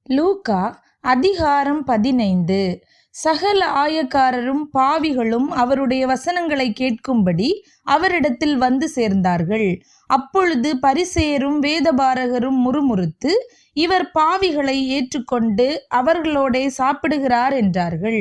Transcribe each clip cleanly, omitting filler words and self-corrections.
லூக்கா அதிகாரம் 15. சகல ஆயக்காரரும் பாவிகளும் அவருடைய வசனங்களை கேட்கும்படி அவரிடத்தில் வந்து சேர்ந்தார்கள். அப்பொழுது பரிசேயரும் வேதபாரகரும் முறுமுறுத்து, இவர் பாவிகளை ஏற்றுக்கொண்டு அவர்களோடே சாப்பிடுகிறார் என்றார்கள்.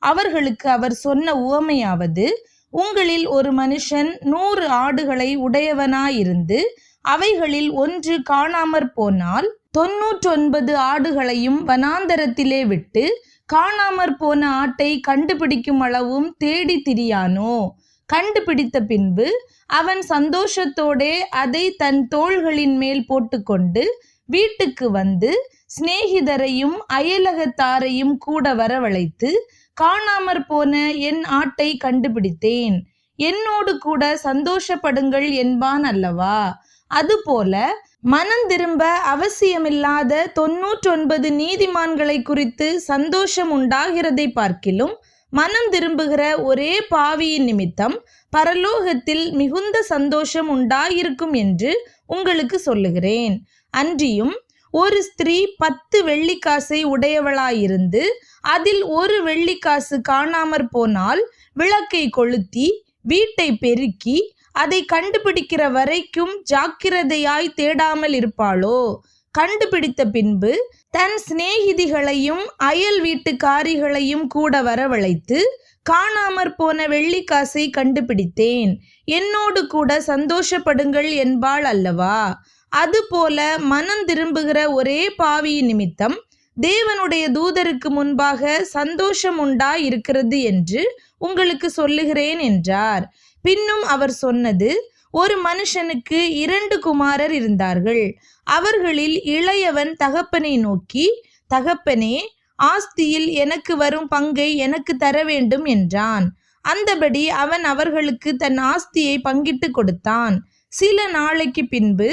அவர்களுக்கு அவர் சொன்ன உவமையாவது, உங்களில் ஒரு மனுஷன் 100 ஆடுகளை உடையவனாயிருந்து அவைகளில் ஒன்று காணாமற் போனால் 99 ஆடுகளையும் வனாந்தரத்திலே விட்டு காணாமற் போன ஆட்டை கண்டுபிடிக்கும் அளவும் தேடி திரியானோ? கண்டுபிடித்த பின்பு அவன் சந்தோஷத்தோடே அதை தன் தோள்களின் மேல் போட்டுக்கொண்டு வீட்டுக்கு வந்து சிநேகிதரையும் அயலகத்தாரையும் கூட வரவழைத்து, காணாமற் போன என் ஆட்டை கண்டுபிடித்தேன், என்னோடு கூட சந்தோஷப்படுங்கள் என்பான் அல்லவா? அதுபோல மனம் திரும்ப அவசியமில்லாத 99 நீதிமான்களை குறித்து சந்தோஷம் உண்டாகிறதை பார்க்கிலும் மனம் திரும்புகிற ஒரே பாவியின் நிமித்தம் பரலோகத்தில் மிகுந்த சந்தோஷம் உண்டாயிருக்கும் என்று உங்களுக்கு சொல்லுகிறேன். அன்றியும் ஒரு ஸ்திரீ 10 வெள்ளிக்காசை உடையவளாயிருந்து அதில் ஒரு வெள்ளிக்காசு காணாமற் போனால் விளக்கை கொளுத்தி வீட்டை பெருக்கி அதை கண்டுபிடிக்கிற வரைக்கும் ஜாக்கிரதையாய் தேடாமல் இருப்பாளோ? கண்டுபிடித்த பின்பு தன் சிநேகிதிகளையும் அயல் வீட்டுக்காரிகளையும் கூட வரவழைத்து, காணாமற் போன வெள்ளிக்காசை கண்டுபிடித்தேன், என்னோடு கூட சந்தோஷப்படுங்கள் என்பாள் அல்லவா? அதுபோல மனம் திரும்புகிற ஒரே பாவியின் நிமித்தம் தேவனுடைய தூதருக்கு முன்பாக சந்தோஷம் உண்டாயிருக்கிறது என்று உங்களுக்கு சொல்லுகிறேன் என்றார். பின்னும் அவர் சொன்னது, ஒரு மனுஷனுக்கு 2 குமாரர் இருந்தார்கள். அவர்களில் இளையவன் தகப்பனை நோக்கி, தகப்பனே, ஆஸ்தியில் எனக்கு வரும் பங்கை எனக்கு தர வேண்டும் என்றான். அந்தபடி அவன் அவர்களுக்கு தன் ஆஸ்தியை பங்கிட்டு கொடுத்தான். சில நாளைக்கு பின்பு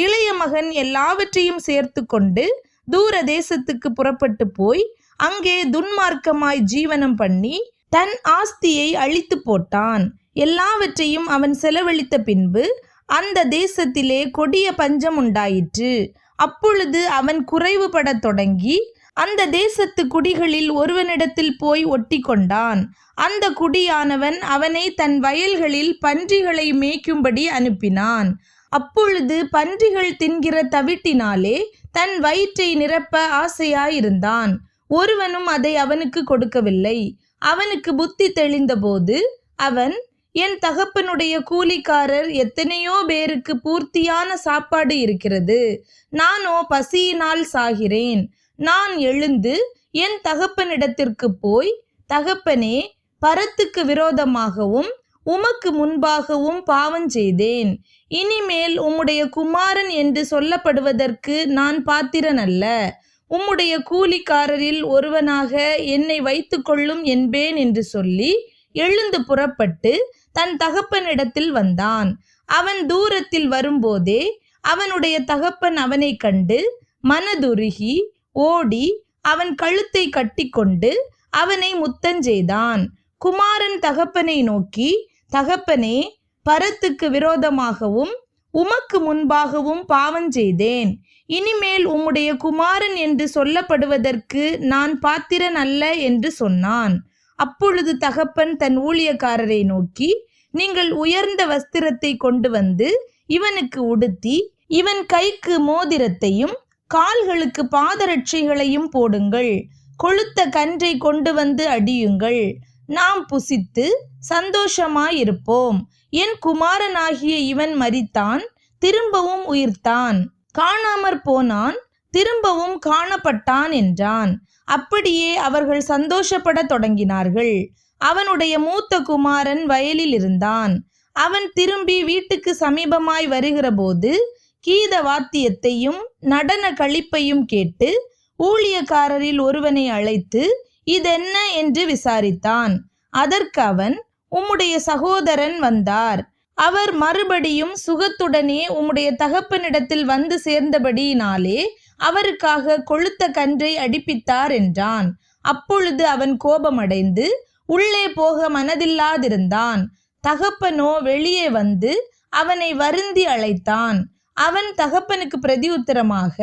இளைய மகன் எல்லாவற்றையும் சேர்த்து கொண்டு தூர தேசத்துக்கு புறப்பட்டு போய் அங்கே துன்மார்க்கமாய் ஜீவனம் பண்ணி தன் ஆஸ்தியை அழித்து போட்டான். எல்லாவற்றையும் அவன் செலவழித்த பின்பு அந்த தேசத்திலே கொடிய பஞ்சம் உண்டாயிற்று. அப்பொழுது அவன் குறைவுபடத் தொடங்கி அந்த தேசத்து குடிகளில் ஒருவனிடத்தில் போய் ஒட்டி கொண்டான். அந்த குடியானவன் அவனை தன் வயல்களில் பன்றிகளை மேய்க்கும்படி அனுப்பினான். அப்பொழுது பன்றிகள் தின்கிற தவிட்டினாலே தன் வயிற்றை நிரப்ப ஆசையாயிருந்தான். ஒருவனும் அதை அவனுக்கு கொடுக்கவில்லை. அவனுக்கு புத்தி தெளிந்தபோது அவன், என் தகப்பனுடைய கூலிக்காரர் எத்தனையோ பேருக்கு பூர்த்தியான சாப்பாடு இருக்கிறது, நானோ பசியினால் சாகிறேன். நான் எழுந்து என் தகப்பனிடத்திற்கு போய், தகப்பனே, பரத்துக்கு விரோதமாகவும் உமக்கு முன்பாகவும் பாவம் செய்தேன். இனிமேல் உம்முடைய குமாரன் என்று சொல்லப்படுவதற்கு நான் பாத்திரன் அல்ல. உம்முடைய கூலிக்காரரில் ஒருவனாக என்னை வைத்து கொள்ளும் என்பேன் என்று சொல்லி எழுந்து புறப்பட்டு தன் தகப்பனிடத்தில் வந்தான். அவன் தூரத்தில் வரும்போதே அவனுடைய தகப்பன் அவனை கண்டு மனதுருகி ஓடி அவன் கழுத்தை கட்டிக்கொண்டு அவனை முத்தஞ்செய்தான். குமாரன் தகப்பனை நோக்கி, தகப்பனே, பரத்துக்கு விரோதமாகவும் உமக்கு முன்பாகவும் பாவம் செய்தேன். இனிமேல் உம்முடைய குமாரன் என்று சொல்லப்படுவதற்கு நான் பாத்திரன் அல்ல என்று சொன்னான். அப்பொழுது தகப்பன் தன் ஊழியக்காரரை நோக்கி, நீங்கள் உயர்ந்த வஸ்திரத்தை கொண்டு வந்து இவனுக்கு உடுத்தி இவன் கைக்கு மோதிரத்தையும் கால்களுக்கு பாதரட்சைகளையும் போடுங்கள். கொழுத்த கன்றை கொண்டு வந்து அடியுங்கள். நாம் புசித்து சந்தோஷமாயிருப்போம். என் குமாரனாகிய இவன் மரித்தான், திரும்பவும் உயிர்த்தான், காணாமற் போனான், திரும்பவும் காணப்பட்டான் என்றான். அப்படியே அவர்கள் சந்தோஷப்பட தொடங்கினார்கள். அவனுடைய மூத்த குமாரன் வயலில் இருந்தான். அவன் திரும்பி வீட்டுக்கு சமீபமாய் வருகிற போது கீத வாத்தியத்தையும் நடன களிப்பையும் கேட்டு ஊழியக்காரரில் ஒருவனை அழைத்து, இதென்ன என்று விசாரித்தான். அதற்கு அவன், உம்முடைய சகோதரன் வந்தார். அவர் மறுபடியும் சுகத்துடனே உம்முடைய தகப்பனிடத்தில் வந்து சேர்ந்தபடியினாலே அவருக்காக கொழுத்த கன்றை அடிப்பித்தார் என்றான். அப்பொழுது அவன் கோபமடைந்து உள்ளே போக மனதில்லாதிருந்தான். தகப்பனோ வெளியே வந்து அவனை வருந்தி அழைத்தான். அவன் தகப்பனுக்கு பிரதியுத்தரமாக,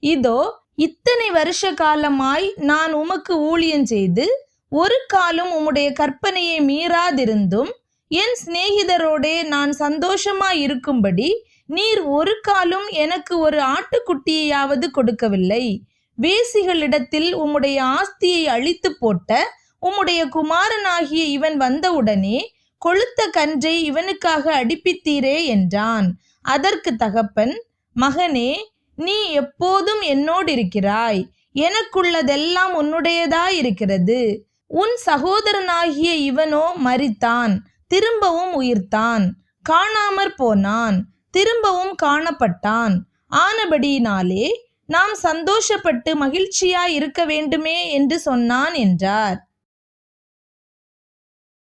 இதோ இத்தனை வருஷ காலமாய் நான் உமக்கு ஊழியம் செய்து ஒரு காலம் உம்முடைய கற்பனையை மீறாதிருந்தும் என் சிநேகிதரோடே நான் சந்தோஷமாய் இருக்கும்படி நீர் ஒரு காலம் எனக்கு ஒரு ஆட்டுக்குட்டியையாவது கொடுக்கவில்லை. வேசிகளிடத்தில் உம்முடைய ஆஸ்தியை அழித்து போட்ட உம்முடைய குமாரனாகிய இவன் வந்தவுடனே கொழுத்த கன்றை இவனுக்காக அடிப்பித்தீரே என்றான். அதற்கு தகப்பன், மகனே, நீ எப்போதும் என்னோடு இருக்கிறாய், எனக்குள்ளதெல்லாம் உன்னுடையதாயிருக்கிறது. உன் சகோதரனாகிய இவனோ மரித்தான், திரும்பவும் உயிர்த்தான், காணாமற் போனான், திரும்பவும் காணப்பட்டான். ஆனபடியினாலே நாம் சந்தோஷப்பட்டு மகிழ்ச்சியாய் இருக்க வேண்டுமே என்று சொன்னான் என்றார்.